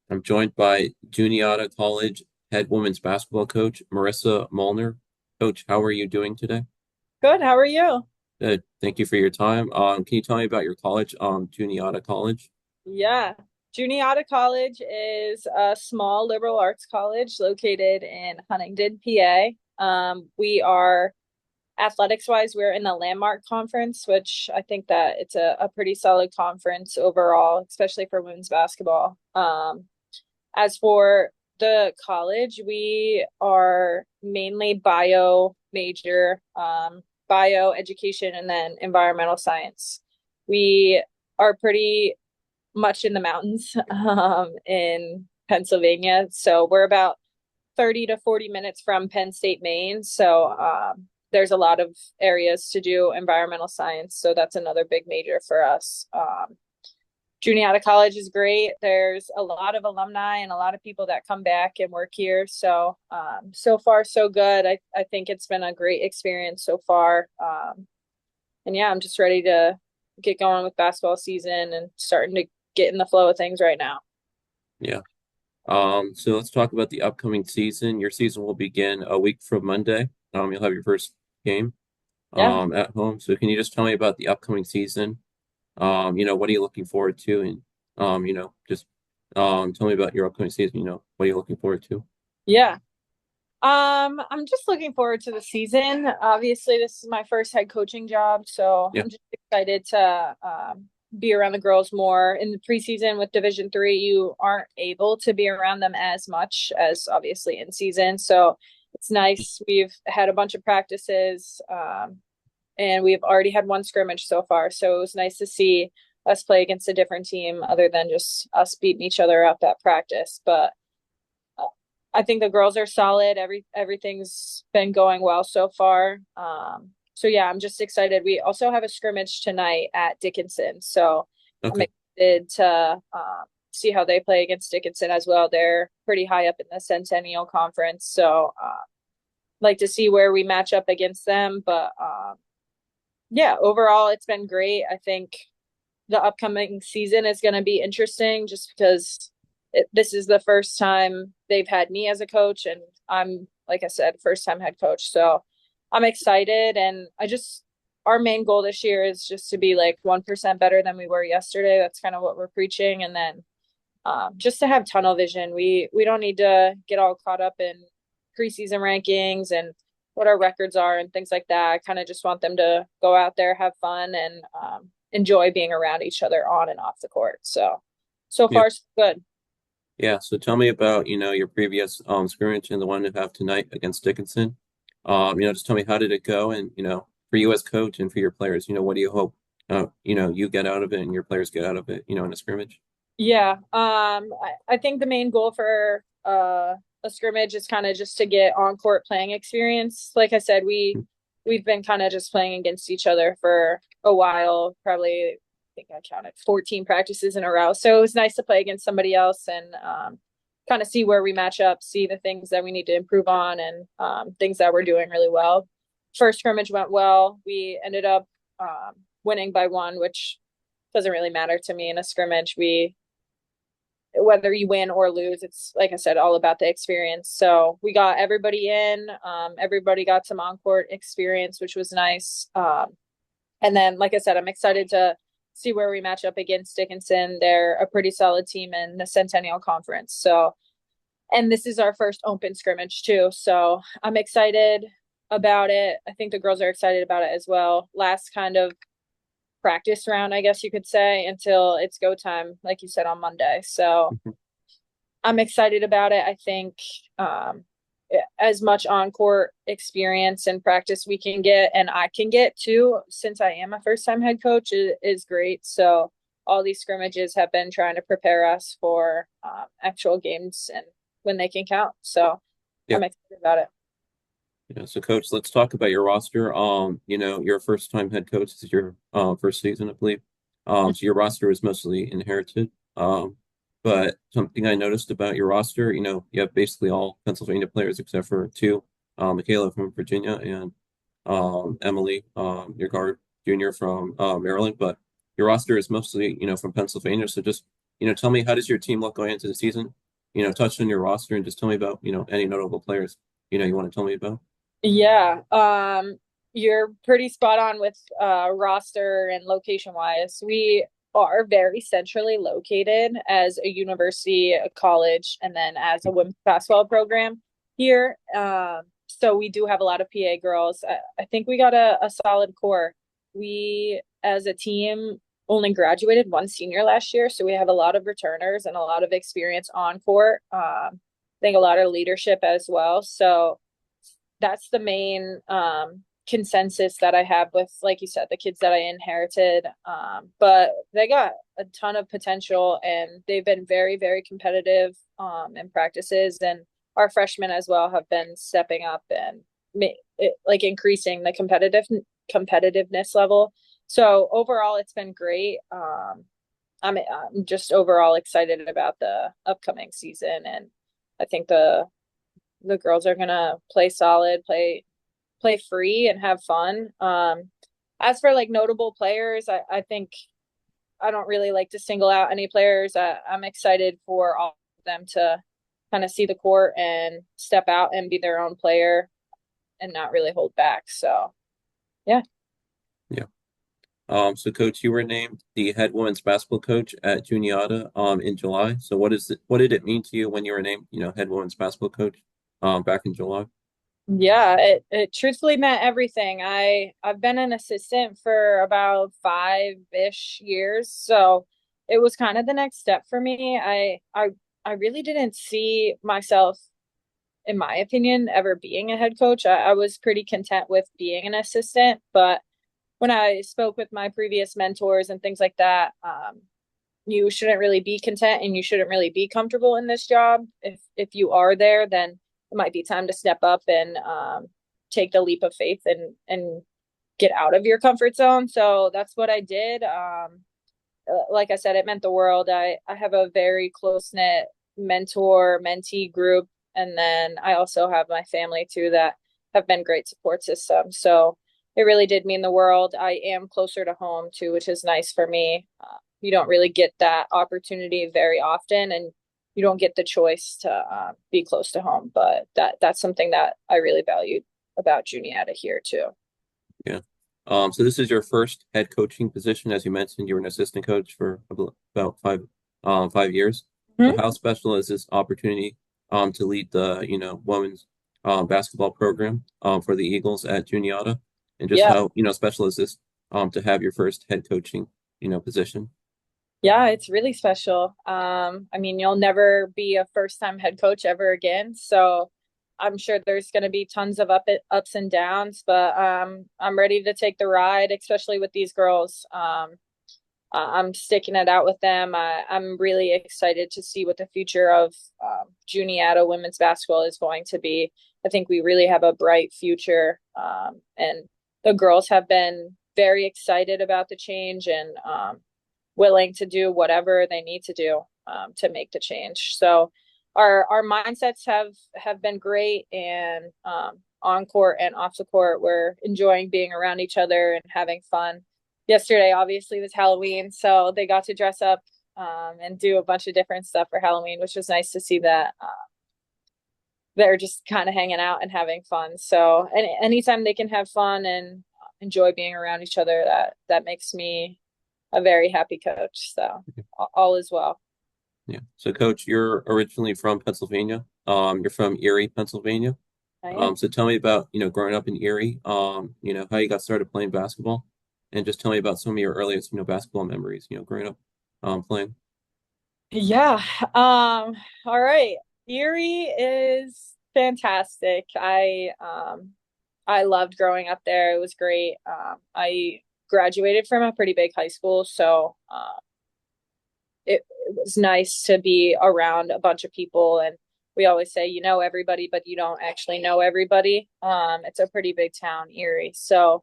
I'm joined by Juniata College head women's basketball coach, Marissa Molnar. Coach, how are you doing today? Good. How are you? Good. Thank you for your time. Can you tell me about your college, Juniata College? Yeah. Juniata College is a small liberal arts college located in Huntingdon, PA. We are athletics wise, we're in the Landmark Conference, which I think that it's a pretty solid conference overall, especially for women's basketball. As for the college, we are mainly bio major, bio education, and then environmental science. We are pretty much in the mountains in Pennsylvania. So we're about 30 to 40 minutes from Penn State, Maine. So there's a lot of areas to do environmental science. So that's another big major for us. Juniata College is great. There's a lot of alumni and a lot of people that come back and work here. So so far so good. I think it's been a great experience so far. And yeah, I'm just ready to get going with basketball season and starting to get in the flow of things right now. Yeah. So let's talk about the upcoming season. Your season will begin a week from Monday. You'll have your first game, Yeah. at home. So can you just tell me about the upcoming season? What are you looking forward to? And, just tell me about your upcoming season. What are you looking forward to? Yeah. I'm just looking forward to the season. Obviously, this is my first head coaching job, so Yeah. I'm just excited to be around the girls more. In the preseason with Division 3, you aren't able to be around them as much as obviously in season. So it's nice. We've had a bunch of practices, and we've already had one scrimmage so far. So it was nice to see us play against a different team other than just us beating each other up at practice. But I think the girls are solid. Everything's been going well so far. So yeah, I'm just excited. We also have a scrimmage tonight at Dickinson, so I'm Okay. excited to see how they play against Dickinson as well. They're pretty high up in the Centennial Conference, so like to see where we match up against them. But yeah, overall, it's been great. I think the upcoming season is going to be interesting just because this is the first time they've had me as a coach, and I'm, like I said, first time head coach. So I'm excited. And our main goal this year is just to be like 1% better than we were yesterday. That's kind of what we're preaching. And then just to have tunnel vision. We don't need to get all caught up in preseason rankings and what our records are and things like that. I kind of just want them to go out there, have fun, and enjoy being around each other on and off the court. So so Yeah. far so good. Yeah, so tell me about, your previous scrimmage and the one you have tonight against Dickinson. Just tell me how did it go and, for you as coach and for your players, what do you hope you get out of it and your players get out of it, in a scrimmage? Yeah. I think the main goal for a scrimmage is kind of just to get on court playing experience. Like I said, we've been kind of just playing against each other for a while, probably I think I counted 14 practices in a row. So it was nice to play against somebody else and kind of see where we match up, see the things that we need to improve on and things that we're doing really well. First scrimmage went well. We ended up winning by one, which doesn't really matter to me in a scrimmage. We whether you win or lose, it's like I said, all about the experience. So we got everybody in. Everybody got some on court experience, which was nice. And then, like I said, I'm excited to see where we match up against Dickinson. They're a pretty solid team in the Centennial Conference. So, and this is our first open scrimmage too. So I'm excited about it. I think the girls are excited about it as well. Last kind of practice round, I guess you could say, until it's go time, like you said on Monday. So Mhm. I'm excited about it. I think um, as much on court experience and practice we can get, and I can get too, since I am a first time head coach, is great. So all these scrimmages have been trying to prepare us for actual games and when they can count. So Yeah. I'm excited about it. Yeah. So coach, let's talk about your roster. You're a first time head coach. This is your first season, I believe. So your roster is mostly inherited. But something I noticed about your roster, you have basically all Pennsylvania players except for two, Michaela from Virginia and Emily, your guard junior from Maryland. But your roster is mostly, from Pennsylvania. So just Tell me, how does your team look going into the season? Touch on your roster and just tell me about, any notable players, you want to tell me about. Yeah, you're pretty spot on with roster and location wise. We are very centrally located as a university, a college, and then as a women's basketball program here. So we do have a lot of PA girls. I think we got a solid core. We, as a team, only graduated one senior last year, so we have a lot of returners and a lot of experience on court. I think a lot of leadership as well. So that's the main consensus that I have with, like you said, the kids that I inherited. But they got a ton of potential and they've been very, very competitive in practices. And our freshmen as well have been stepping up and like increasing the competitiveness level. So overall, it's been great. I'm just overall excited about the upcoming season, and I think the girls are gonna play solid, play free and have fun. As for like notable players, I think I don't really like to single out any players. I'm excited for all of them to kind of see the court and step out and be their own player and not really hold back. So yeah. Yeah. So coach, you were named the head women's basketball coach at Juniata in July. So what did it mean to you when you were named, head women's basketball coach back in July? Yeah, it truthfully meant everything. I've been an assistant for about 5-ish years, so it was kind of the next step for me. I really didn't see myself, in my opinion, ever being a head coach. I was pretty content with being an assistant, but when I spoke with my previous mentors and things like that, you shouldn't really be content and you shouldn't really be comfortable in this job. If you are there, then it might be time to step up and take the leap of faith and get out of your comfort zone. So that's what I did. Like I said, it meant the world. I have a very close knit mentor mentee group, and then I also have my family too that have been great support systems. So it really did mean the world. I am closer to home too, which is nice for me. You don't really get that opportunity very often, and you don't get the choice to be close to home. But that's something that I really valued about Juniata here too. Yeah. So this is your first head coaching position. As you mentioned, you were an assistant coach for about 5 years. So Mm-hmm. how special is this opportunity to lead the, women's basketball program for the Eagles at Juniata? And just Yeah. how, special is this to have your first head coaching, position? Yeah, it's really special. I mean, you'll never be a first time head coach ever again. So I'm sure there's going to be tons of ups and downs, but I'm ready to take the ride, especially with these girls. I'm sticking it out with them. I'm really excited to see what the future of Juniata women's basketball is going to be. I think we really have a bright future, and the girls have been very excited about the change and willing to do whatever they need to do to make the change. So our mindsets have been great, and on court and off the court, we're enjoying being around each other and having fun. Yesterday, obviously, was Halloween, so they got to dress up and do a bunch of different stuff for Halloween, which was nice to see that they're just kind of hanging out and having fun. So anytime they can have fun and enjoy being around each other, that makes me a very happy coach. So all is well. Yeah. So coach, you're originally from Pennsylvania. You're from Erie, Pennsylvania. I am. So tell me about, growing up in Erie, how you got started playing basketball, and just tell me about some of your earliest, basketball memories, growing up, playing. Yeah. All right. Erie is fantastic. I loved growing up there. It was great. I graduated from a pretty big high school, so it was nice to be around a bunch of people. And we always say, you know everybody, but you don't actually know everybody. It's a pretty big town, Erie. So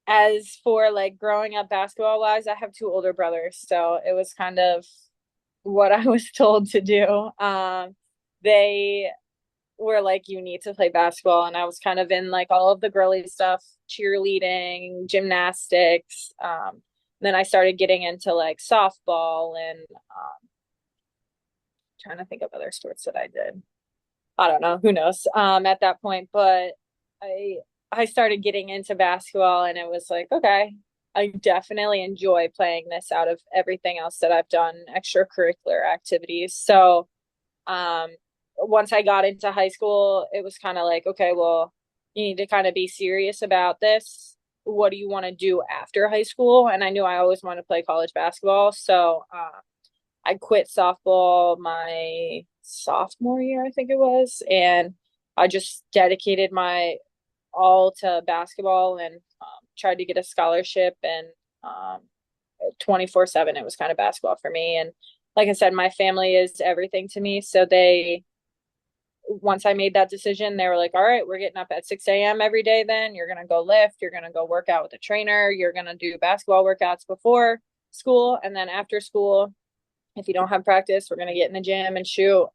as for like growing up basketball wise, I have two older brothers, so it was kind of what I was told to do. They were like, you need to play basketball, and I was kind of in like all of the girly stuff, cheerleading, gymnastics. Then I started getting into like softball and trying to think of other sports that I did. I don't know, who knows, at that point, but I I started getting into basketball and it was like, okay, I definitely enjoy playing this out of everything else that I've done, extracurricular activities. So, um, once I got into high school, it was kind of like, okay, well, you need to kind of be serious about this. What do you want to do after high school? And I knew I always wanted to play college basketball. So, I quit softball my sophomore year, I think it was, and I just dedicated my all to basketball and tried to get a scholarship and 24/7 it was kind of basketball for me. And like I said, my family is everything to me, so they once I made that decision, they were like, all right, we're getting up at 6 a.m. every day. Then you're going to go lift. You're going to go work out with a trainer. You're going to do basketball workouts before school. And then after school, if you don't have practice, we're going to get in the gym and shoot.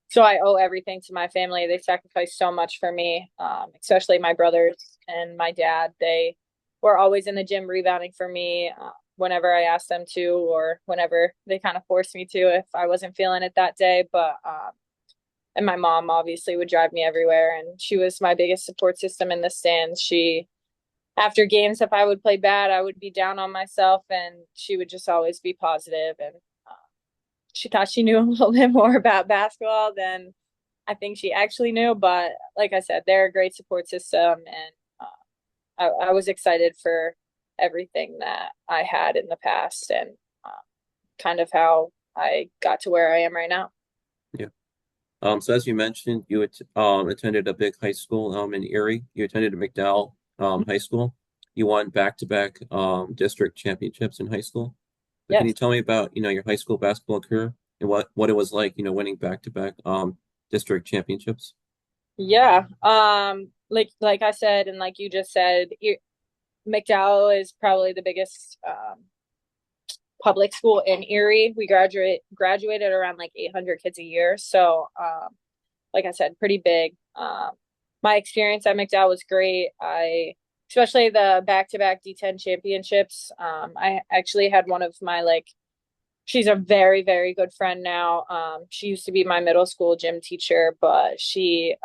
So I owe everything to my family. They sacrificed so much for me, especially my brothers and my dad. They were always in the gym rebounding for me whenever I asked them to, or whenever they kind of forced me to if I wasn't feeling it that day. But and my mom obviously would drive me everywhere, and she was my biggest support system in the stands. She after games, if I would play bad, I would be down on myself, and she would just always be positive. And she thought she knew a little bit more about basketball than I think she actually knew. But like I said, they're a great support system, and I was excited for everything that I had in the past and uh, kind of how I got to where I am right now. Yeah. So as you mentioned, you attended a big high school in Erie. You attended a McDowell high school. You won back-to-back district championships in high school. So can you Yes. tell me about, your high school basketball career and what it was like, winning back-to-back district championships? Yeah. Like I said, and like you just said, McDowell is probably the biggest public school in Erie. We graduated around like 800 kids a year. So, like I said, pretty big. My experience at McDowell was great. Especially the back-to-back D10 championships. I actually had one of my like, she's a very, very good friend now. She used to be my middle school gym teacher, but she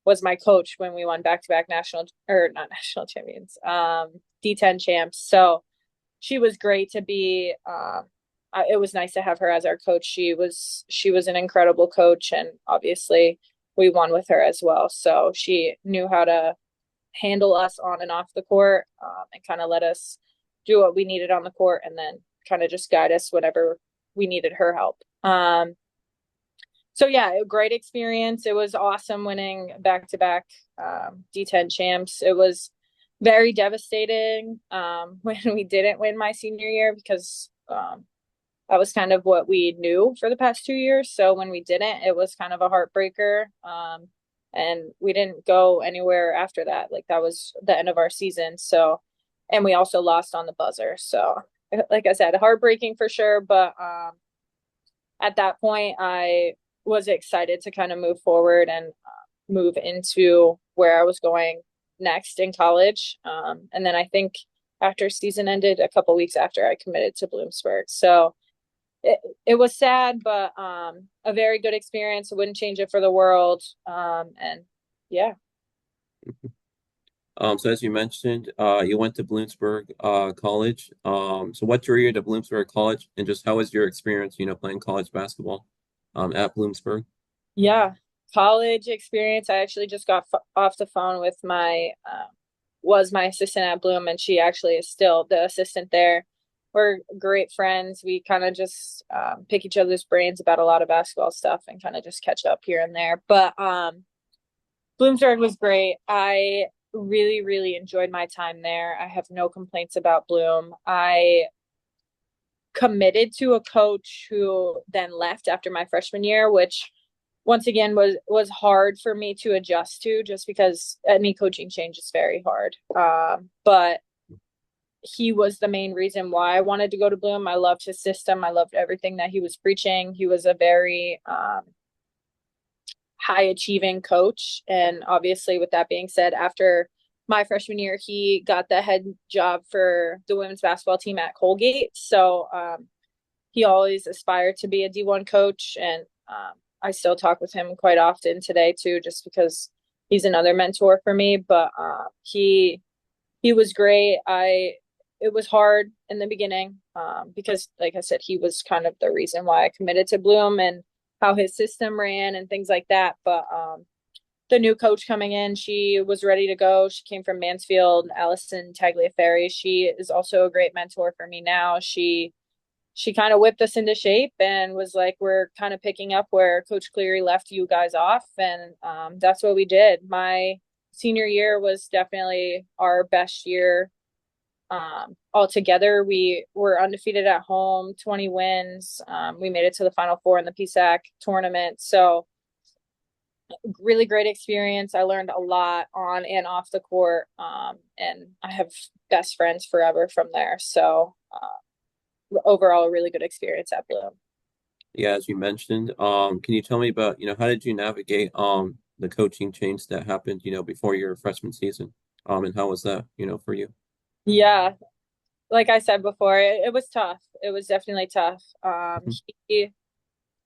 was my coach when we won back-to-back national or not national champions, D10 champs. So she was great to be. It was nice to have her as our coach. She was an incredible coach, and obviously we won with her as well. So she knew how to handle us on and off the court, and kind of let us do what we needed on the court, and then kind of just guide us whenever we needed her help. So yeah, a great experience. It was awesome winning back to back D10 champs. It was very devastating when we didn't win my senior year because that was kind of what we knew for the past 2 years. So when we didn't, it was kind of a heartbreaker. And we didn't go anywhere after that. Like that was the end of our season. So, and we also lost on the buzzer. So, like I said, heartbreaking for sure. But at that point, I was excited to kind of move forward and move into where I was going next in college. And then I think after season ended, a couple weeks after I committed to Bloomsburg. So it was sad, but a very good experience. I wouldn't change it for the world. And yeah. So as you mentioned, you went to Bloomsburg College. So what drew you to Bloomsburg College, and just how was your experience, playing college basketball at Bloomsburg? Yeah. College experience. I actually just got off the phone with was my assistant at Bloom, and she actually is still the assistant there. We're great friends. We kind of just pick each other's brains about a lot of basketball stuff and kind of just catch up here and there. But Bloomsburg was great. I really, really enjoyed my time there. I have no complaints about Bloom. I committed to a coach who then left after my freshman year, which once again was hard for me to adjust to just because any coaching change is very hard. But he was the main reason why I wanted to go to Bloom. I loved his system. I loved everything that he was preaching. He was a very high achieving coach. And obviously, with that being said, after my freshman year, he got the head job for the women's basketball team at Colgate. So he always aspired to be a D1 coach. And I still talk with him quite often today, too, just because he's another mentor for me. But he was great. It was hard in the beginning because, like I said, he was kind of the reason why I committed to Bloom and how his system ran and things like that. But the new coach coming in, she was ready to go. She came from Mansfield, Allison Tagliaferri. She is also a great mentor for me now. She kind of whipped us into shape and was like, we're kind of picking up where Coach Cleary left you guys off. And that's what we did. My senior year was definitely our best year altogether. We were undefeated at home, 20 wins. We made it to the Final Four in the PSAC tournament. So really great experience. I learned a lot on and off the court. And I have best friends forever from there. So overall, a really good experience at Bloom. Yeah, as you mentioned, can you tell me about, how did you navigate the coaching change that happened, before your freshman season? And how was that, for you? Yeah, like I said before, it was tough. It was definitely tough. Mhm. He,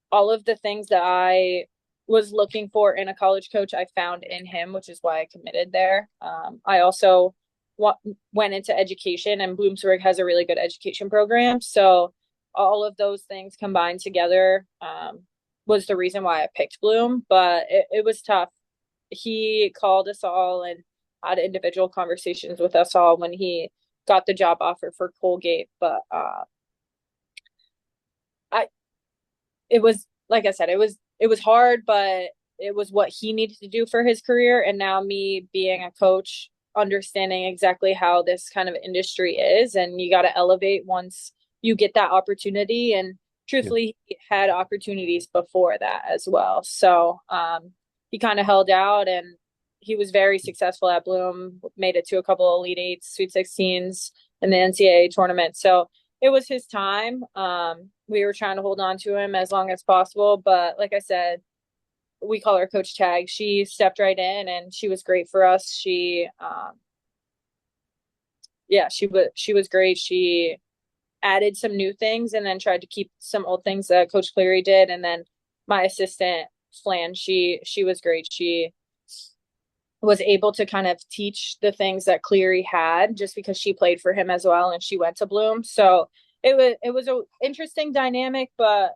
all of the things that I was looking for in a college coach, I found in him, which is why I committed there. I also went into education, and Bloomsburg has a really good education program. So all of those things combined together was the reason why I picked Bloom. But it was tough. He called us all and had individual conversations with us all when he got the job offer for Colgate. But I it was like I said, it was hard, but it was what he needed to do for his career. And now me being a coach, understanding exactly how this kind of industry is, and you got to elevate once you get that opportunity. And Yeah. truthfully, he had opportunities before that as well. So he kind of held out, and he was very successful at Bloom. Made it to a couple of Elite Eights, Sweet 16s, in the NCAA tournament. So it was his time. We were trying to hold on to him as long as possible, but like I said, we call her Coach Tag. She stepped right in, and she was great for us. Yeah, she was great. She added some new things and then tried to keep some old things that Coach Cleary did. And then my assistant Flan, she was great. She was able to kind of teach the things that Cleary had just because she played for him as well and she went to Bloom. So it was a interesting dynamic, but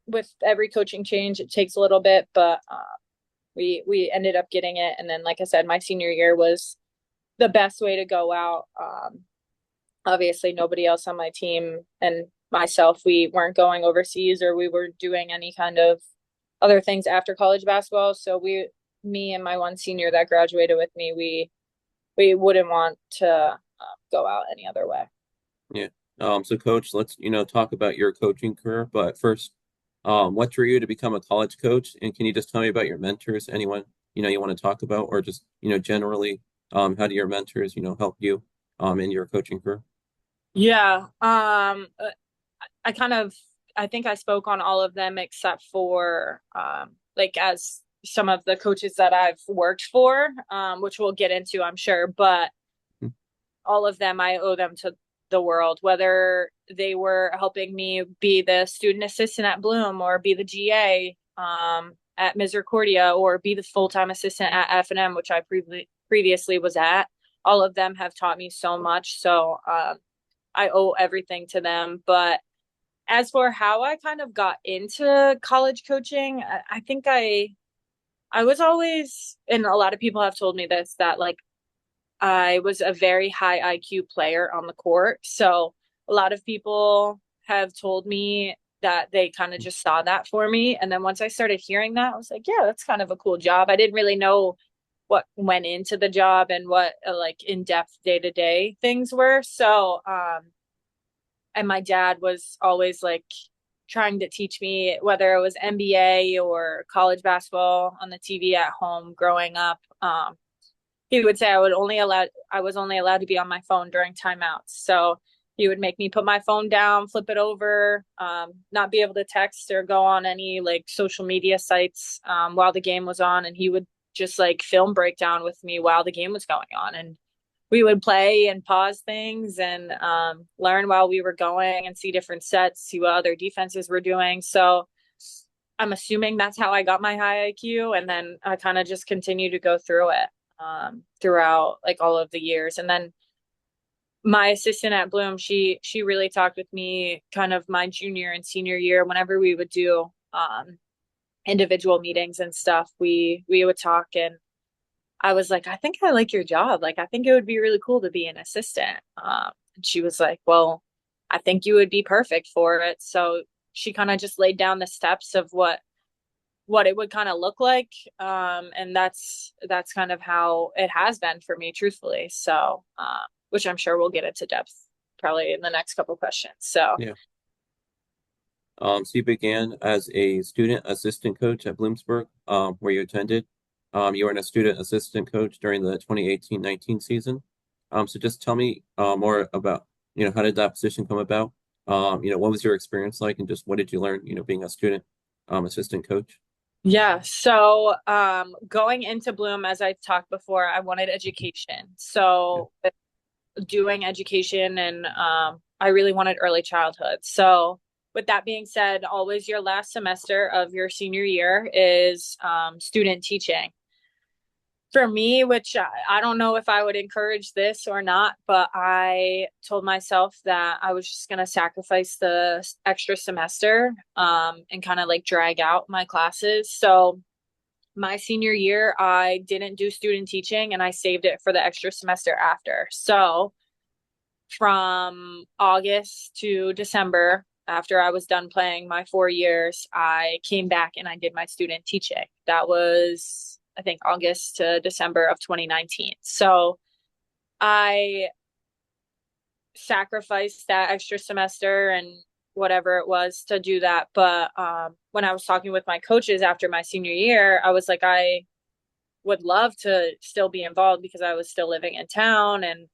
with every coaching change it takes a little bit, but we ended up getting it. And then like I said, my senior year was the best way to go out. Obviously nobody else on my team and myself, we weren't going overseas or we were doing any kind of other things after college basketball. So me and my one senior that graduated with me, we wouldn't want to go out any other way. Yeah. So coach, let's, talk about your coaching career. But first, what drew you to become a college coach? And can you just tell me about your mentors? Anyone, you want to talk about, or just, generally, how do your mentors, help you in your coaching career? Yeah. I kind of I think I spoke on all of them except for like as some of the coaches that I've worked for, which we'll get into, I'm sure, but Mhm. all of them, I owe them to the world, whether they were helping me be the student assistant at Bloom or be the GA at Misericordia or be the full-time assistant at F&M, which I previously was at. All of them have taught me so much. So I owe everything to them. But as for how I kind of got into college coaching, I think I was always, and a lot of people have told me this, that like I was a very high IQ player on the court. So a lot of people have told me that they kind of just saw that for me. And then once I started hearing that, I was like, yeah, that's kind of a cool job. I didn't really know what went into the job and what like in-depth day-to-day things were. So and my dad was always like trying to teach me whether it was NBA or college basketball on the TV at home growing up. He would say I was only allowed to be on my phone during timeouts. So he would make me put my phone down, flip it over, not be able to text or go on any like social media sites while the game was on, and he would just like film breakdown with me while the game was going on. And we would play and pause things and learn while we were going and see different sets, see what other defenses were doing. So I'm assuming that's how I got my high IQ. And then I kind of just continue to go through it throughout like all of the years. And then my assistant at Bloom, she really talked with me kind of my junior and senior year. Whenever we would do individual meetings and stuff, we would talk, and I was like, I think I like your job. Like, I think it would be really cool to be an assistant. And she was like, well, I think you would be perfect for it. So she kind of just laid down the steps of what it would kind of look like. And that's kind of how it has been for me, truthfully. So, which I'm sure we'll get into depth probably in the next couple questions. So Yeah. So you began as a student assistant coach at Bloomsburg, where you attended. You were a student assistant coach during the 2018-19 season. So just tell me more about, how did that position come about? What was your experience like, and just what did you learn, being a student assistant coach? yeah, so going into Bloom, as I talked before, I wanted education. Yeah. So doing education, and I really wanted early childhood. So with that being said, always your last semester of your senior year is student teaching. For me, which I don't know if I would encourage this or not, but I told myself that I was just going to sacrifice the extra semester and kind of like drag out my classes. So my senior year, I didn't do student teaching and I saved it for the extra semester after. So from August to December, after I was done playing my 4 years, I came back and I did my student teaching. That was, I think, August to December of 2019. So I sacrificed that extra semester and whatever it was to do that. But when I was talking with my coaches after my senior year, I was like, I would love to still be involved because I was still living in town, and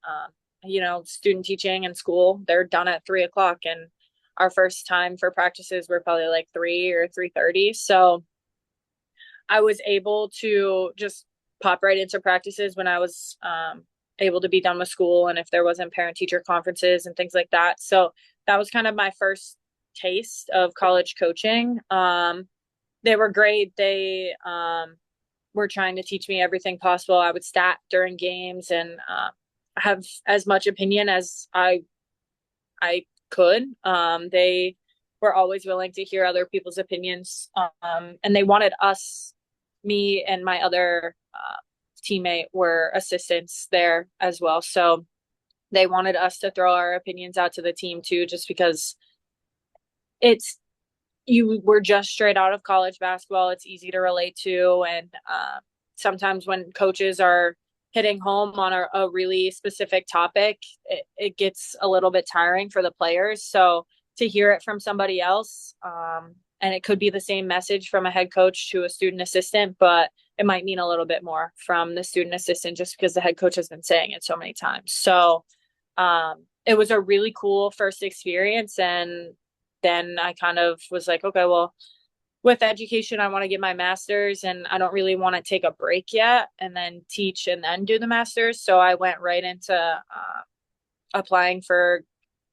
student teaching and school, they're done at 3 o'clock, and our first time for practices were probably like 3 or 3:30. So I was able to just pop right into practices when I was able to be done with school, and if there wasn't parent teacher conferences and things like that. So that was kind of my first taste of college coaching. They were great. They were trying to teach me everything possible. I would stat during games and have as much opinion as I could. They were always willing to hear other people's opinions, and they wanted us, me and my other teammate were assistants there as well. So they wanted us to throw our opinions out to the team too, just because it's you were just straight out of college basketball. It's easy to relate to, and sometimes when coaches are hitting home on a really specific topic, it gets a little bit tiring for the players. So to hear it from somebody else, and it could be the same message from a head coach to a student assistant, but it might mean a little bit more from the student assistant just because the head coach has been saying it so many times. So it was a really cool first experience. And then I kind of was like, okay, well, with education, I want to get my master's, and I don't really want to take a break yet and then teach and then do the master's. So I went right into applying for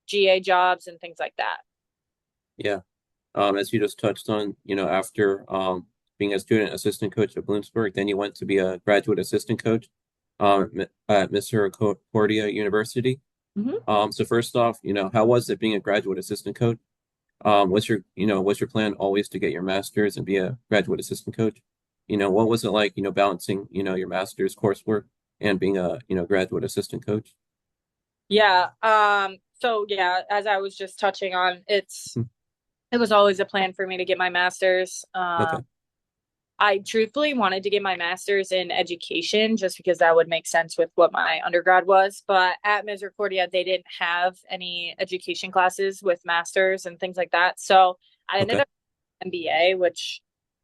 GA jobs and things like that. Yeah. As you just touched on, after being a student assistant coach at Bloomsburg, then you went to be a graduate assistant coach at Misericordia University. Mm-hmm. So first off, how was it being a graduate assistant coach? Was your plan always to get your master's and be a graduate assistant coach? What was it like, balancing, your master's coursework and being a, graduate assistant coach? Yeah. So yeah, as I was just touching on, Hmm. it was always a plan for me to get my master's. Okay. I truthfully wanted to get my master's in education just because that would make sense with what my undergrad was. But at Misericordia, they didn't have any education classes with masters and things like that. So I ended Okay. up MBA, which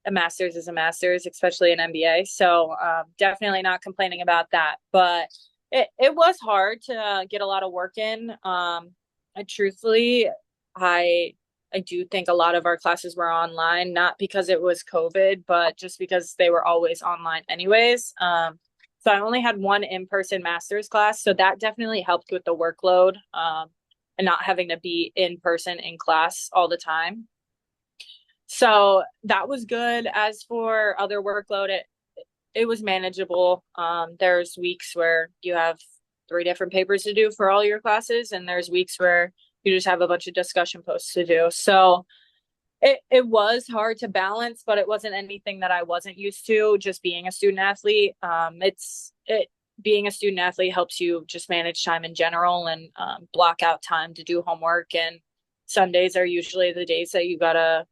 a master's is a master's, especially an MBA. So definitely not complaining about that. But it was hard to get a lot of work in. I truthfully, I I do think a lot of our classes were online, not because it was COVID, but just because they were always online anyways. So I only had one in-person master's class, so that definitely helped with the workload, and not having to be in person in class all the time. So that was good. As for other workload, it was manageable. There's weeks where you have three different papers to do for all your classes, and there's weeks where you just have a bunch of discussion posts to do. So it was hard to balance, but it wasn't anything that I wasn't used to. Just being a student athlete, it being a student athlete helps you just manage time in general and block out time to do homework. And Sundays are usually the days that you gotta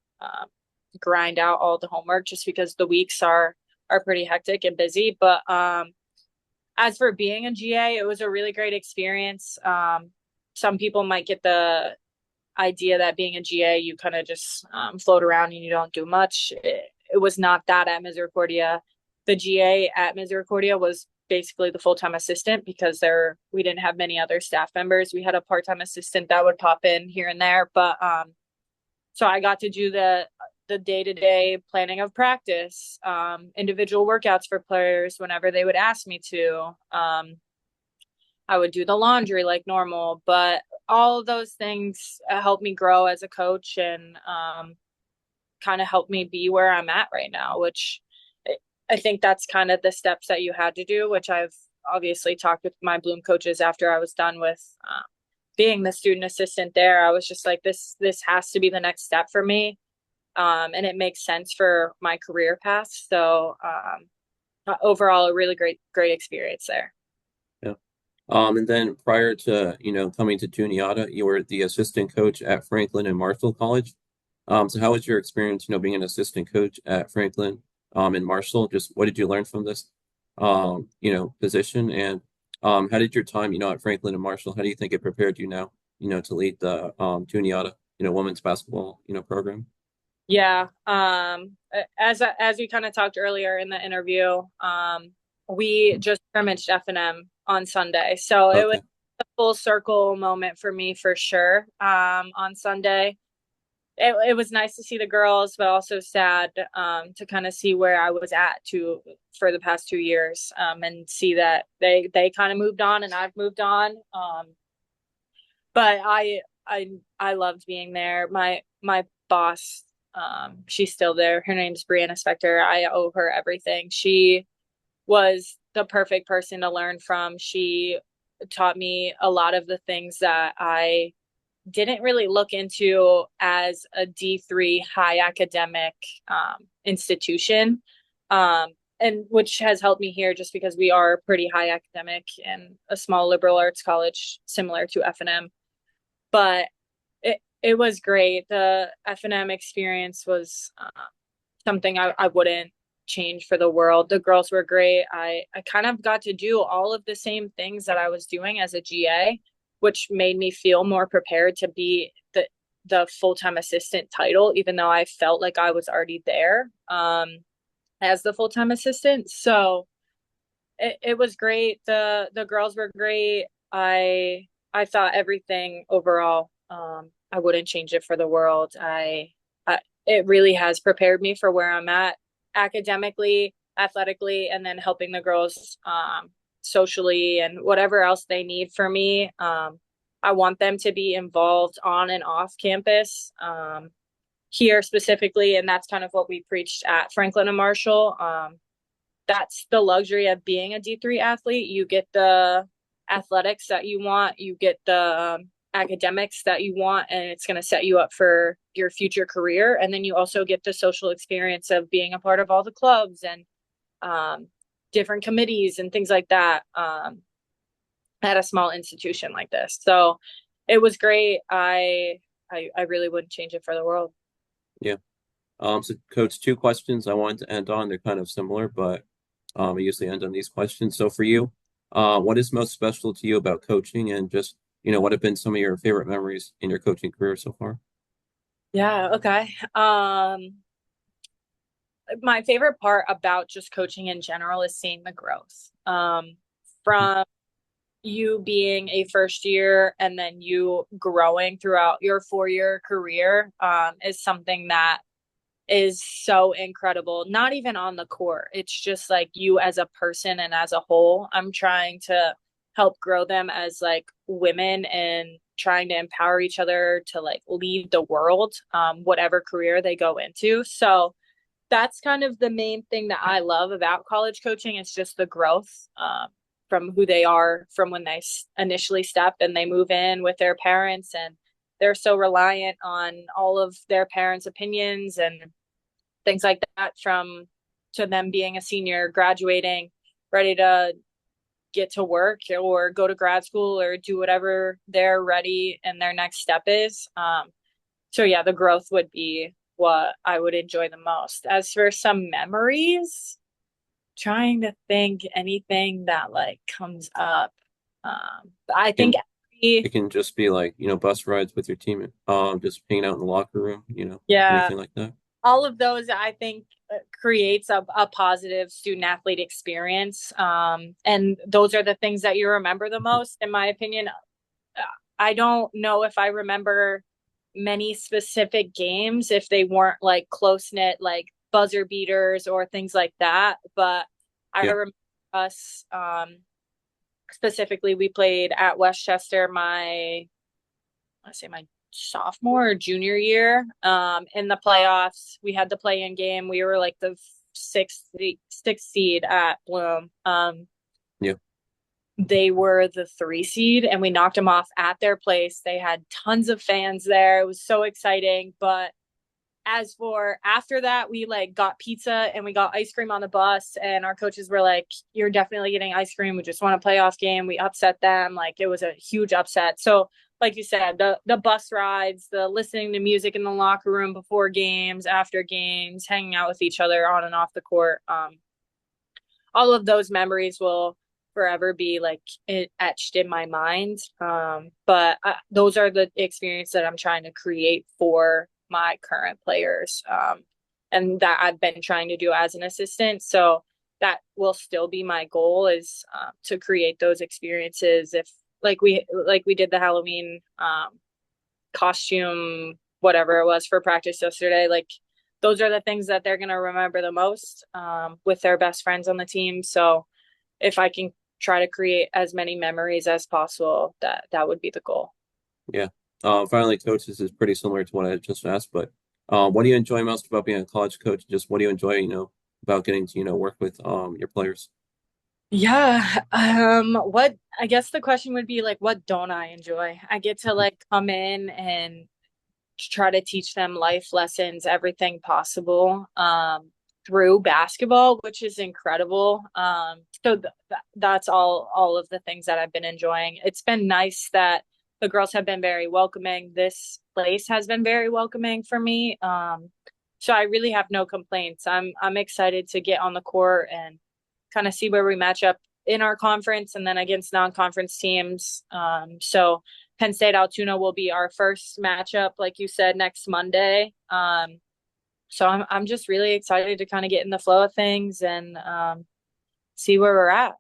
grind out all the homework, just because the weeks are pretty hectic and busy. But as for being a GA, it was a really great experience. Some people might get the idea that being a GA, you kind of just float around and you don't do much. It was not that at Misericordia. The GA at Misericordia was basically the full-time assistant, because we didn't have many other staff members. We had a part-time assistant that would pop in here and there, but so I got to do the day-to-day planning of practice, individual workouts for players whenever they would ask me to. I would do the laundry like normal, but all of those things helped me grow as a coach, and kind of helped me be where I'm at right now, which I think that's kind of the steps that you had to do, which I've obviously talked with my Bloom coaches after I was done with being the student assistant there. I was just like, this has to be the next step for me. And it makes sense for my career path. So overall, a really great experience there. Yeah. And then prior to, coming to Juniata, you were the assistant coach at Franklin and Marshall College. So how was your experience, being an assistant coach at Franklin, and Marshall? Just what did you learn from this, position? And how did your time, at Franklin and Marshall, how do you think it prepared you now, to lead the Juniata, women's basketball, program? Yeah. As we kind of talked earlier in the interview, we just scrimmaged F&M on Sunday. So it was Okay. a full circle moment for me for sure. On Sunday, it was nice to see the girls, but also sad to kind of see where I was at for the past 2 years, and see that they kind of moved on and I've moved on. But I loved being there. My boss, she's still there. Her name's Brianna Spector. I owe her everything. She was the perfect person to learn from. She taught me a lot of the things that I didn't really look into as a D3 high academic institution. And which has helped me here, just because we are pretty high academic and a small liberal arts college similar to F&M. But it was great. The F&M experience was something I wouldn't change for the world. The girls were great. I kind of got to do all of the same things that I was doing as a GA, which made me feel more prepared to be the full-time assistant title, even though I felt like I was already there as the full-time assistant. So it was great. The girls were great. I thought everything overall, I wouldn't change it for the world. It really has prepared me for where I'm at academically, athletically, and then helping the girls socially and whatever else they need for me. I want them to be involved on and off campus, here specifically, and that's kind of what we preached at Franklin and Marshall. That's the luxury of being a D3 athlete. You get the athletics that you want, you get the academics that you want, and it's going to set you up for your future career. And then you also get the social experience of being a part of all the clubs and different committees and things like that, at a small institution like this. So it was great. I really wouldn't change it for the world. Yeah. So coach, two questions I wanted to end on. They're kind of similar, but I usually end on these questions. So for you, what is most special to you about coaching, and just, what have been some of your favorite memories in your coaching career so far? Yeah, okay. My favorite part about just coaching in general is seeing the growth. From you being a first year and then you growing throughout your 4 year career is something that is so incredible. Not even on the court. It's just like you as a person and as a whole. I'm trying to help grow them as like women and trying to empower each other to like lead the world, whatever career they go into. So that's kind of the main thing that I love about college coaching. It's just the growth from who they are from when they initially step and they move in with their parents, and they're so reliant on all of their parents' opinions and things like that, from to them being a senior, graduating, ready to get to work or go to grad school or do whatever they're ready and their next step is. So yeah, the growth would be what I would enjoy the most. As for some memories, trying to think anything that like comes up. I think And every, it can just be like, bus rides with your team, just hanging out in the locker room, yeah, anything like that. all of those I think creates a positive student athlete experience. And those are the things that you remember the most, in my opinion. I don't know if I remember many specific games if they weren't like close knit, like buzzer beaters or things like that. But I Yeah. remember us specifically, we played at Westchester I say my sophomore or junior year in the playoffs. We had the play-in game. We were like the sixth seed at Bloom. Yeah. They were the 3 seed and we knocked them off at their place. They had tons of fans there. It was so exciting. But as for after that, we like got pizza and we got ice cream on the bus, and our coaches were like, you're definitely getting ice cream. We just won a playoff game. We upset them. Like it was a huge upset. So like you said, the bus rides, the listening to music in the locker room before games, after games, hanging out with each other on and off the court. All of those memories will forever be like etched in my mind. But those are the experience that I'm trying to create for my current players, and that I've been trying to do as an assistant. So that will still be my goal, is to create those experiences. If like we did the Halloween costume, whatever it was for practice yesterday, like those are the things that they're going to remember the most, with their best friends on the team. So if I can try to create as many memories as possible, that would be the goal. Yeah. Finally, coach, this is pretty similar to what I just asked, but what do you enjoy most about being a college coach? Just what do you enjoy, about getting to, work with your players? Yeah. What I guess the question would be like, what don't I enjoy? I get to like come in and try to teach them life lessons, everything possible, through basketball, which is incredible. So that's all of the things that I've been enjoying. It's been nice that the girls have been very welcoming. This place has been very welcoming for me. So I really have no complaints. I'm excited to get on the court and kind of see where we match up in our conference and then against non-conference teams. So Penn State Altoona will be our first matchup, like you said, next Monday. So I'm just really excited to kind of get in the flow of things and see where we're at.